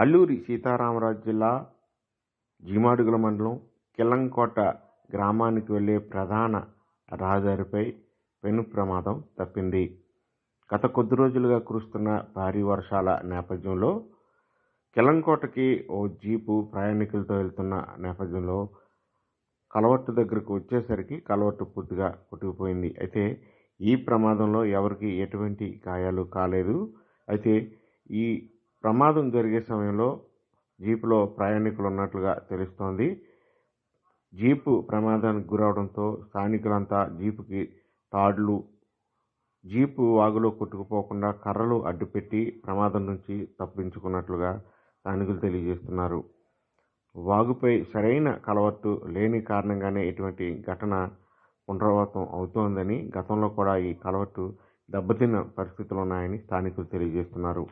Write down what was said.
అల్లూరి సీతారామరాజు జిల్లా జీమాడుగుల మండలం కిల్లంకోట గ్రామానికి వెళ్లే ప్రధాన రహదారిపై పెను ప్రమాదం తప్పింది. గత కొద్ది రోజులుగా కురుస్తున్న భారీ వర్షాల నేపథ్యంలో కిల్లంకోటకి ఓ జీపు ప్రయాణికులతో వెళ్తున్న నేపథ్యంలో కలవట్టు దగ్గరకు వచ్చేసరికి కలవట్టు పూర్తిగా కొట్టుకుపోయింది. అయితే ఈ ప్రమాదంలో ఎవరికి ఎటువంటి గాయాలు కాలేదు. అయితే ఈ ప్రమాదం జరిగే సమయంలో జీపులో ప్రయాణికులు ఉన్నట్లుగా తెలుస్తోంది. జీపు ప్రమాదానికి గురవడంతో స్థానికులంతా జీపుకి తాడులు, జీపు వాగులో కొట్టుకుపోకుండా కర్రలు అడ్డుపెట్టి ప్రమాదం నుంచి తప్పించుకున్నట్లుగా స్థానికులు తెలియజేస్తున్నారు. వాగుపై సరైన కలవట్టు లేని కారణంగానే ఇటువంటి ఘటన పునరావృతం అవుతోందని, గతంలో కూడా ఈ కలవట్టు దెబ్బతిన్న పరిస్థితులు ఉన్నాయని స్థానికులు తెలియజేస్తున్నారు.